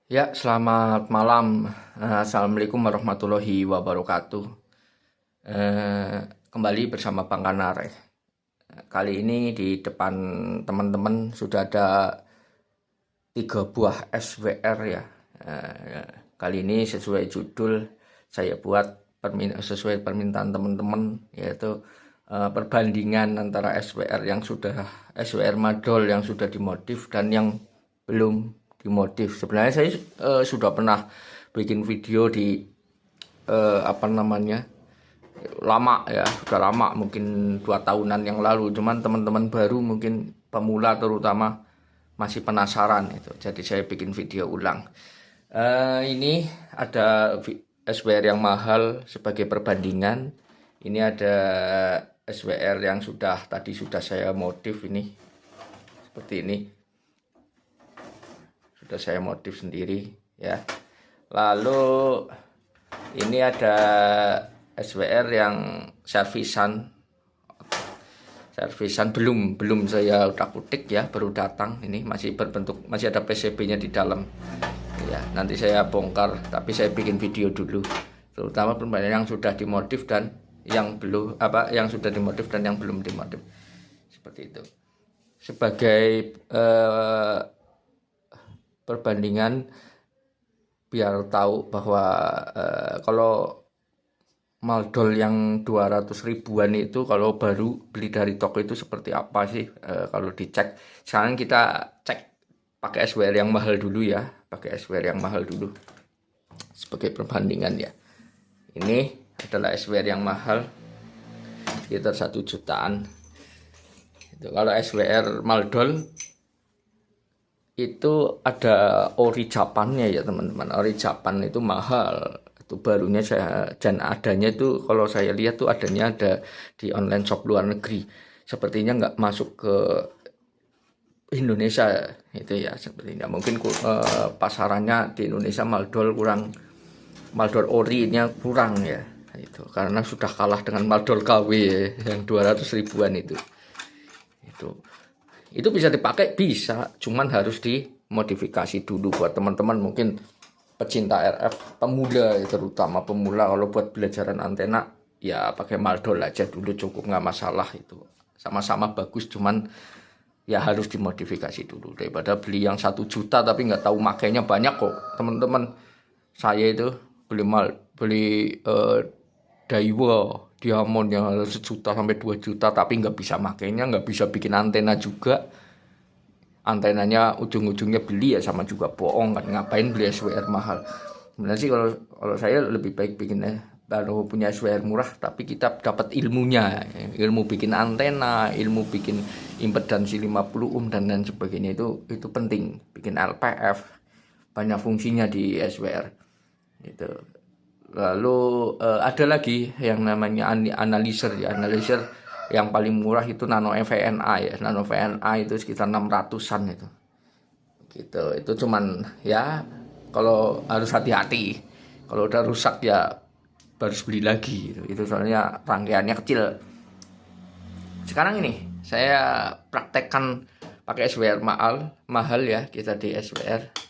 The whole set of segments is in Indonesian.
Ya, selamat malam. Assalamualaikum warahmatullahi wabarakatuh. Kembali bersama Bang Kanar. Kali ini di depan teman-teman sudah ada 3 buah SWR ya. Kali ini sesuai judul saya buat sesuai permintaan teman-teman, yaitu perbandingan antara SWR Madol yang sudah dimodif dan yang belum dimodif. Sebenarnya saya sudah pernah bikin video di apa namanya, lama ya, sudah lama, mungkin 2 tahunan yang lalu. Cuman teman-teman baru, mungkin pemula terutama, masih penasaran itu. Jadi saya bikin video ulang. Ini ada SWR yang mahal sebagai perbandingan. Ini ada SWR yang tadi sudah saya modif, ini seperti ini. Sudah saya modif sendiri ya. Lalu ini ada SWR yang servisan belum saya utak-utik ya, baru datang. Ini masih berbentuk, masih ada PCB-nya di dalam ya. Nanti saya bongkar, tapi saya bikin video dulu, terutama perbandingan yang sudah dimodif dan yang belum, yang sudah dimodif dan yang belum dimodif, seperti itu. Sebagai perbandingan biar tahu bahwa kalau Maldol yang 200 ribuan itu kalau baru beli dari toko itu seperti apa sih, kalau dicek. Sekarang kita cek pakai SWR yang mahal dulu ya, pakai SWR yang mahal dulu sebagai perbandingan ya. Ini adalah SWR yang mahal, sekitar 1 jutaan itu. Kalau SWR Maldol itu ada ori Japannya ya teman-teman. Ori Japan itu mahal, itu barunya dan adanya itu, kalau saya lihat tuh adanya ada di online shop luar negeri, sepertinya nggak masuk ke Indonesia itu ya. Sepertinya mungkin pasarannya di Indonesia Maldol ori-nya kurang ya, itu karena sudah kalah dengan Maldol KW ya, yang 200 ribuan itu. Itu bisa dipakai, bisa, cuman harus dimodifikasi dulu. Buat teman-teman mungkin pecinta RF pemula, terutama pemula, kalau buat belajaran antena ya pakai Maldol aja dulu, cukup, nggak masalah. Itu sama-sama bagus, cuman ya harus dimodifikasi dulu daripada beli yang 1 juta tapi nggak tahu makainya. Banyak kok teman-teman, saya itu beli Daiwa Diamond yang harus 1 juta sampai 2 juta tapi nggak bisa makainya, nggak bisa bikin antena juga. Antenanya ujung-ujungnya beli ya, sama juga bohong kan. Ngapain beli SWR mahal? Sebenarnya sih kalau saya lebih baik bikinnya, baru punya SWR murah tapi kita dapat ilmunya, ilmu bikin antena, ilmu bikin impedansi 50 ohm dan lain sebagainya. Itu penting. Bikin LPF, banyak fungsinya di SWR itu. Lalu ada lagi yang namanya analyzer ya. Analyzer yang paling murah itu Nano VNA ya. Nano VNA itu sekitar 600-an itu. Gitu. Itu cuman ya, kalau harus hati-hati. Kalau udah rusak ya harus beli lagi gitu. Itu soalnya rangkaiannya kecil. Sekarang ini saya praktekkan pakai SWR mahal ya. Kita di SWR.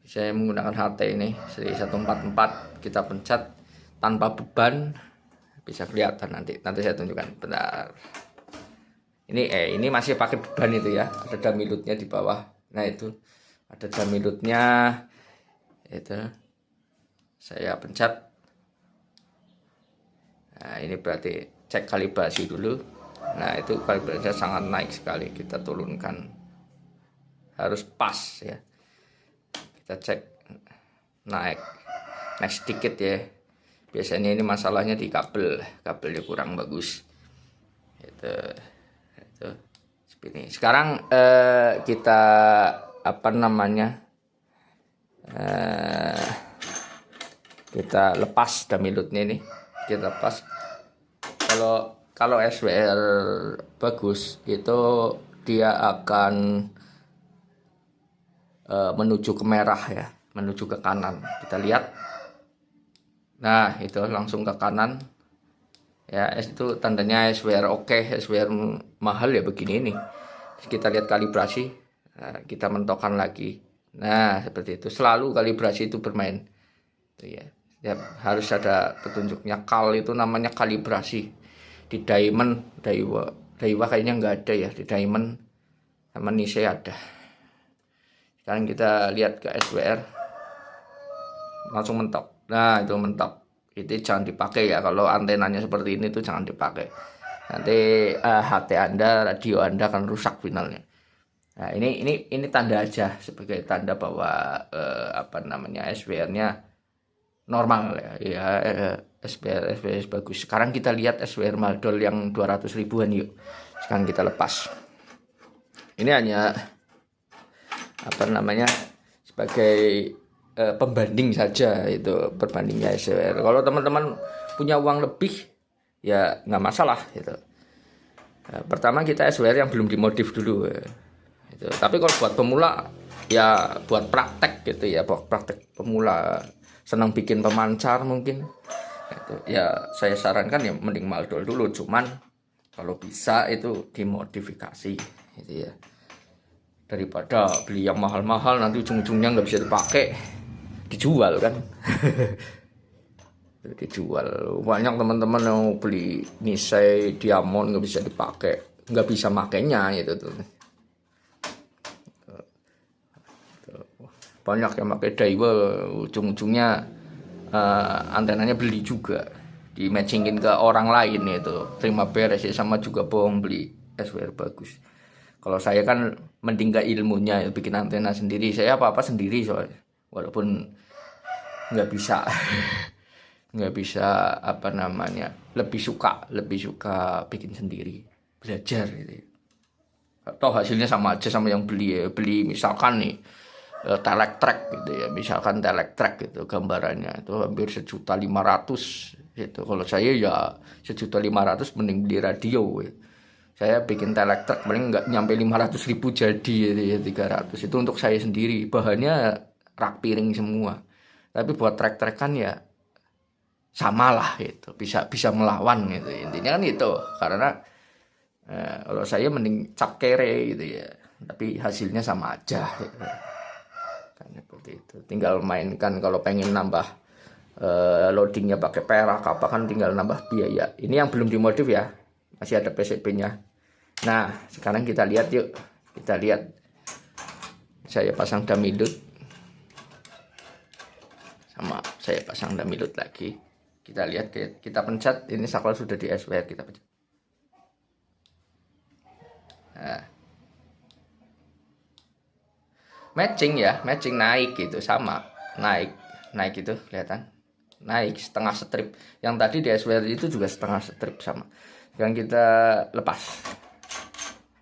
Saya menggunakan HT ini seri 144, kita pencet tanpa beban, bisa kelihatan nanti saya tunjukkan bentar. Ini masih pakai beban itu ya, ada damilutnya di bawah. Nah itu ada damilutnya, itu saya pencet. Nah ini berarti cek kalibrasi dulu. Nah itu kalibrasinya sangat naik sekali, kita turunkan, harus pas ya. Kita cek naik sedikit ya. Biasanya ini masalahnya di kabelnya kurang bagus. Itu seperti ini. Sekarang kita kita lepas damilutnya ini, kita lepas. Kalau SWR bagus itu dia akan menuju ke merah ya, menuju ke kanan. Kita lihat, nah itu langsung ke kanan ya. Itu tandanya SWR oke, SWR mahal ya begini nih. Kita lihat kalibrasi, kita mentokkan lagi. Nah, seperti itu. Selalu kalibrasi itu bermain. Itu ya. Ya, harus ada petunjuknya. Kal itu namanya kalibrasi. Di Diamond, Daiwa kayaknya nggak ada ya. Di Diamond sama Nisei ada. Sekarang kita lihat ke SWR. Langsung mentok. Nah, itu mentok. Itu jangan dipakai ya. Kalau antenanya seperti ini tuh jangan dipakai. Nanti HT Anda, radio Anda akan rusak finalnya. Nah, ini tanda aja sebagai tanda bahwa SWR-nya normal ya. Ya, SWR bagus. Sekarang kita lihat SWR Maldol yang 200 ribuan yuk. Sekarang kita lepas. Ini hanya sebagai pembanding saja, itu perbandingnya SWR. Kalau teman-teman punya uang lebih ya nggak masalah gitu. Pertama kita SWR yang belum dimodif dulu. Gitu. Tapi kalau buat pemula ya buat praktek gitu ya, buat praktek pemula senang bikin pemancar mungkin gitu. Ya saya sarankan ya mending Maldol dulu, cuman kalau bisa itu dimodifikasi gitu ya, daripada beli yang mahal-mahal nanti ujung-ujungnya nggak bisa dipakai, dijual kan. Dijual banyak teman-teman yang beli Nisei Diamond nggak bisa dipakai, nggak bisa makainya gitu tuh. Banyak yang pakai Daiwa ujung-ujungnya antenanya beli juga, di matchingin ke orang lain itu, terima beres ya, sama juga bohong beli SWR bagus. Kalau saya kan mending ke ilmunya ya, bikin antena sendiri. Saya apa-apa sendiri soalnya, walaupun nggak bisa nggak bisa lebih suka bikin sendiri, belajar gitu. Atau hasilnya sama aja sama yang beli ya. Beli misalkan nih teletrack gitu ya, misalkan teletrack gitu gambarannya itu hampir 1.500.000 gitu. Kalau saya ya 1.500.000 mending beli radio ya. Saya bikin teletrack paling nggak nyampe 500.000 jadi ya, 300 itu untuk saya sendiri, bahannya rak piring semua. Tapi buat track-track kan ya sama lah gitu, bisa melawan gitu, intinya kan itu. Karena kalau saya mending cap kere gitu ya, tapi hasilnya sama aja gitu. Kan seperti itu, tinggal mainkan. Kalau pengen nambah loadingnya pakai perak apa kan tinggal nambah biaya. Ini yang belum dimodif ya, masih ada PCB-nya. Nah sekarang kita lihat yuk, kita lihat saya pasang damilut, sama saya pasang damilut lagi. Kita lihat, kita pencet, ini saklar sudah di SWR, kita pencet. Nah, matching ya, matching naik gitu, sama naik itu kelihatan, naik setengah strip. Yang tadi di SWR itu juga setengah strip sama. Sekarang kita lepas.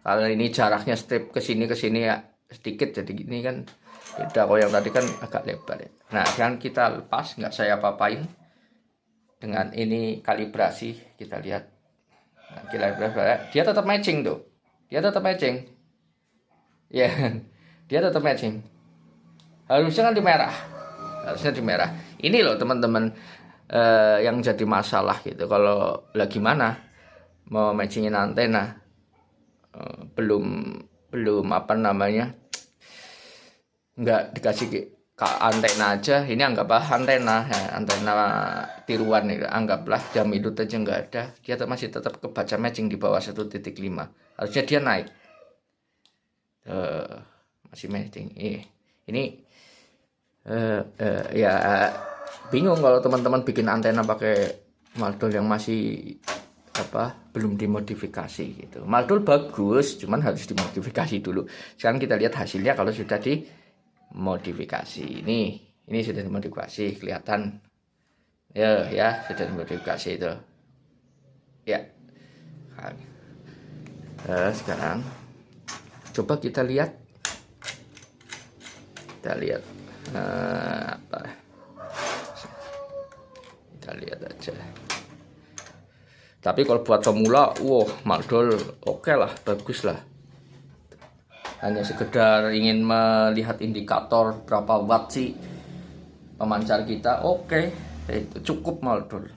Kalau ini jaraknya strip ke sini ya sedikit, jadi gini kan beda. Kalau yang tadi kan agak lebar ya. Nah sekarang kita lepas, nggak saya apa-apain. Dengan ini kalibrasi kita lihat. Nah, dia tetap matching tuh, dia tetap matching ya. Dia tetap matching, harusnya kan di merah, harusnya di merah. Ini loh teman-teman yang jadi masalah gitu. Kalau lagi mana mau matchingin antena, belum nggak dikasih ke antena aja. Ini anggaplah antena ya, antena tiruan itu, anggaplah damilut aja nggak ada, dia masih tetap kebaca matching di bawah 1.5. Harusnya dia naik, masih matching. Ini ya bingung kalau teman-teman bikin antena pakai Maldol yang masih belum dimodifikasi gitu. Maldol bagus, cuman harus dimodifikasi dulu. Sekarang kita lihat hasilnya kalau sudah dimodifikasi. Ini sudah dimodifikasi, kelihatan ya sudah dimodifikasi itu ya. Sekarang coba kita lihat kita lihat aja. Tapi kalau buat pemula, Maldol oke lah, bagus lah. Hanya sekedar ingin melihat indikator berapa watt sih pemancar kita, oke. Itu cukup Maldol.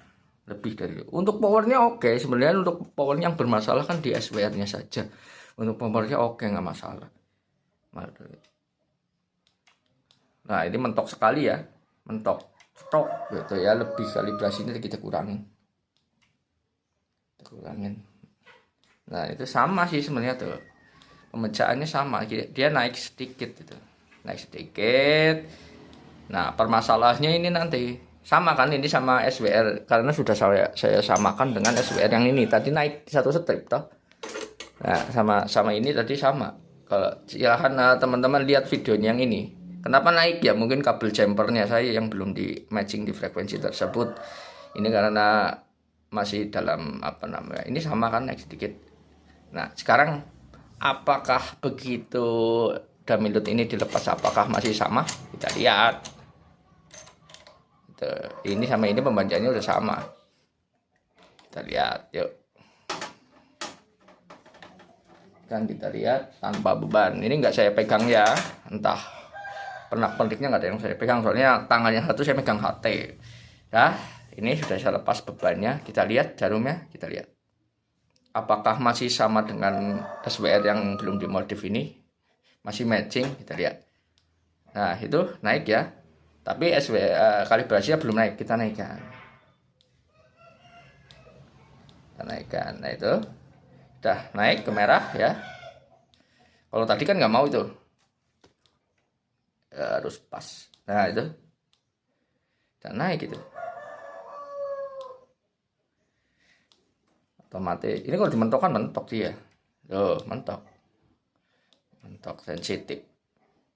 Lebih dari itu. Untuk powernya oke. Sebenarnya untuk powernya yang bermasalah kan di SWR-nya saja. Untuk powernya oke, nggak masalah Maldol. Nah ini mentok sekali ya, mentok stok gitu ya, lebih kalibrasinya kita kurangin. Nah itu sama sih sebenarnya tuh, pemecahannya sama, dia naik sedikit gitu, naik sedikit. Nah permasalahannya ini nanti sama kan, ini sama SWR karena sudah saya samakan dengan SWR yang ini tadi naik satu strip toh. Nah sama ini tadi sama. Kalau silahkan teman-teman lihat videonya yang ini, kenapa naik ya, mungkin kabel jumpernya saya yang belum di matching di frekuensi tersebut. Ini karena masih dalam apa namanya, ini sama kan naik sedikit. Nah sekarang apakah begitu Damilut ini dilepas, apakah masih sama? Kita lihat. Ini sama ini pembacaannya udah sama. Kita lihat, yuk. Kan kita lihat tanpa beban. Ini nggak saya pegang ya, entah pernak-perniknya nggak ada yang saya pegang, soalnya tangannya satu saya pegang HT. Nah, ini sudah saya lepas bebannya. Kita lihat jarumnya, kita lihat. Apakah masih sama dengan SWR yang belum dimodif ini? Masih matching, kita lihat. Nah, itu naik ya. Tapi kalibrasinya belum naik, kita naikkan. Kita naikkan. Nah, itu udah naik ke merah ya. Kalau tadi kan nggak mau itu. Harus pas. Nah, itu. Dan naik gitu. Otomatis. Ini kalau dimentok kan mentok dia. Tuh, mentok. Mentok sensitif.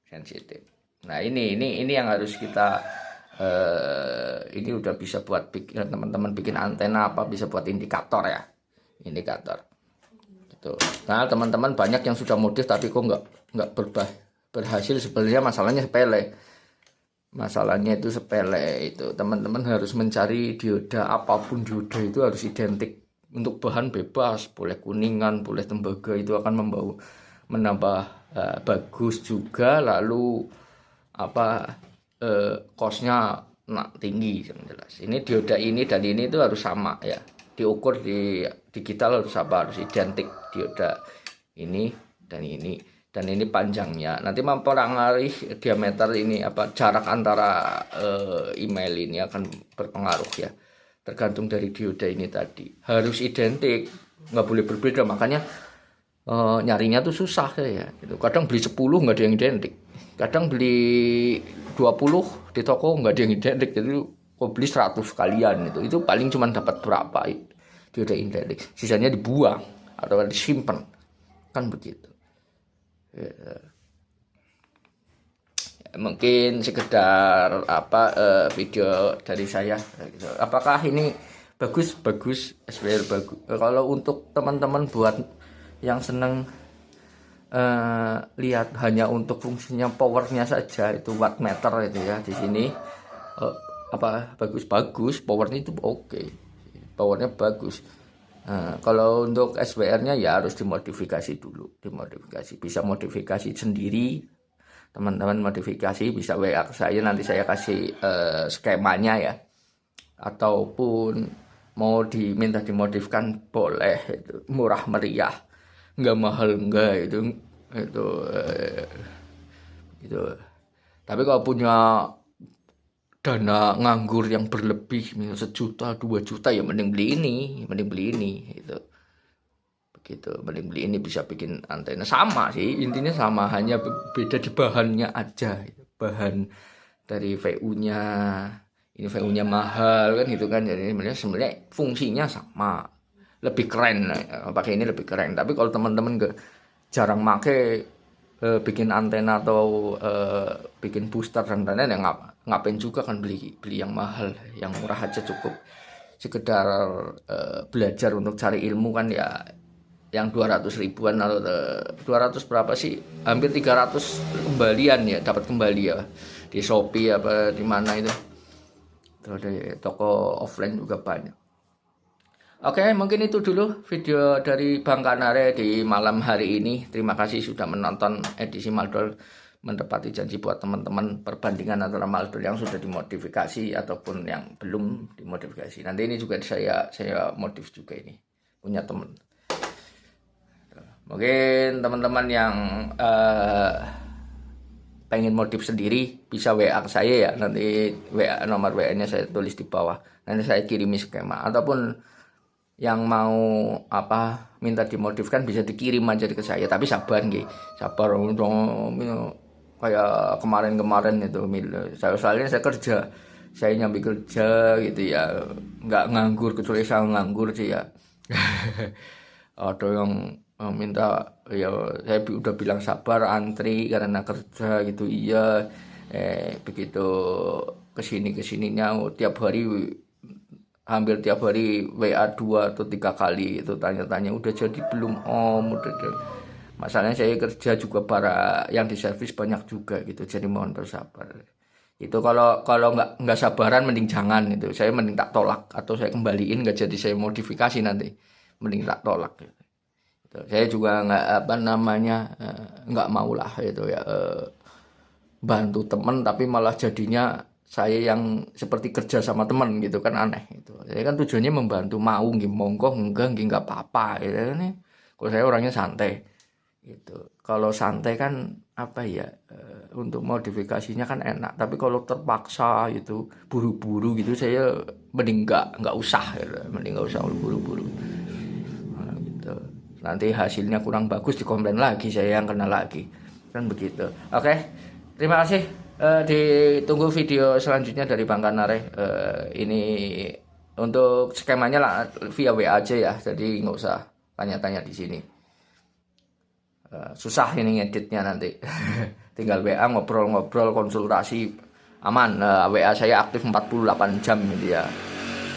Sensitif. Nah, ini yang harus kita ini udah bisa buat teman-teman bikin antena apa, bisa buat indikator ya. Indikator. Gitu. Nah, teman-teman banyak yang sudah modif tapi kok nggak berhasil. Sebenarnya masalahnya sepele. Masalahnya itu sepele itu. Teman-teman harus mencari dioda, apapun dioda itu harus identik. Untuk bahan bebas, boleh kuningan, boleh tembaga, itu akan menambah bagus juga. Lalu apa kosnya tinggi yang jelas. Ini dioda ini dan ini itu harus sama ya. Diukur di digital harus apa, harus identik dioda ini dan ini. Dan ini panjangnya nanti mempengaruhi diameter ini, apa jarak antara email ini akan berpengaruh ya, tergantung dari dioda ini tadi harus identik, nggak boleh berbeda. Makanya nyarinya tuh susah ya gitu. Kadang beli 10 nggak ada yang identik, kadang beli 20 di toko nggak ada yang identik, jadi kok beli 100 sekalian itu paling cuma dapat berapa dioda identik, sisanya dibuang atau disimpan kan begitu. Ya, mungkin sekedar apa video dari saya gitu. Apakah ini bagus SWR bagus. Kalau untuk teman-teman buat yang seneng lihat hanya untuk fungsinya powernya saja, itu wattmeter itu ya, di sini apa bagus powernya itu oke. Powernya bagus. Nah, kalau untuk SWR-nya ya harus dimodifikasi dulu, bisa modifikasi sendiri. Teman-teman modifikasi bisa WA ke saya, nanti saya kasih skemanya ya. Ataupun mau diminta dimodifkan boleh, itu murah meriah, nggak mahal, nggak itu. Tapi kalau punya dana nganggur yang berlebih, misal 1 juta 2 juta, ya mending beli ini gitu. Begitu, mending beli ini, bisa bikin antena sama sih, intinya sama, hanya beda di bahannya aja. Bahan dari VU-nya, ini VU-nya mahal kan gitu kan, jadi sebenarnya fungsinya sama, lebih keren pakai ini, lebih keren. Tapi kalau teman-teman jarang make bikin antena atau bikin booster dan lain-lain, ya ngapain juga kan beli yang mahal, yang murah aja cukup. Sekedar belajar untuk cari ilmu kan ya, yang 200 ribuan atau 200 berapa sih, hampir 300 kembalian ya, dapat kembali ya di Shopee apa di mana itu. Terus di toko offline juga banyak. Oke, mungkin itu dulu video dari Bang Kanare di malam hari ini. Terima kasih sudah menonton edisi Maldol, menepati janji buat teman-teman perbandingan antara Maldol yang sudah dimodifikasi ataupun yang belum dimodifikasi. Nanti ini juga saya modif juga, ini punya teman. Mungkin teman-teman yang pengen modif sendiri bisa WA ke saya ya, nanti nomor WA-nya saya tulis di bawah, nanti saya kirimi skema. Ataupun yang mau apa minta dimodifkan bisa dikirim aja ke saya, tapi sabar nggih, sabar kayak kemarin-kemarin itu soalnya saya kerja, saya nyambi kerja gitu ya, nggak nganggur, kecuali saya nganggur sih ya. Ada yang minta ya, saya udah bilang sabar antri karena kerja gitu, iya. Begitu kesininya tiap hari, hampir tiap hari WA 2 atau 3 kali itu tanya-tanya udah jadi belum om, masalahnya saya kerja juga para yang di servis banyak juga gitu, jadi mohon bersabar. Itu kalau kalau nggak sabaran mending jangan, itu saya mending tak tolak atau saya kembaliin, nggak jadi saya modifikasi nanti, mending tak tolak gitu. Saya juga nggak apa namanya, nggak mau lah itu ya, bantu temen tapi malah jadinya saya yang seperti kerja sama temen gitu kan, aneh itu. Saya kan tujuannya membantu, mau nggih monggo, enggak nggih nggak apa-apa gitu kan. Kalau saya orangnya santai gitu. Kalau santai kan apa ya, untuk modifikasinya kan enak, tapi kalau terpaksa itu buru-buru gitu, saya mending nggak usah gitu. Mending nggak usah buru-buru. Nah, gitu. Nanti hasilnya kurang bagus dikomplain lagi, saya yang kena lagi kan begitu. Oke, terima kasih. Ditunggu video selanjutnya dari Bang Kanare. Ini untuk skemanya lah via WA aja ya, jadi nggak usah tanya-tanya di sini. Susah ini ngeditnya nanti. Tinggal WA, ngobrol-ngobrol, konsultasi aman. WA saya aktif 48 jam gitu ya.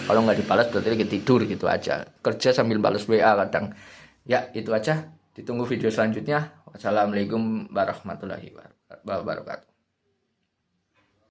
Kalau nggak dibalas berarti lagi tidur gitu aja. Kerja sambil balas WA kadang. Ya itu aja. Ditunggu video selanjutnya. Wassalamualaikum warahmatullahi wabarakatuh.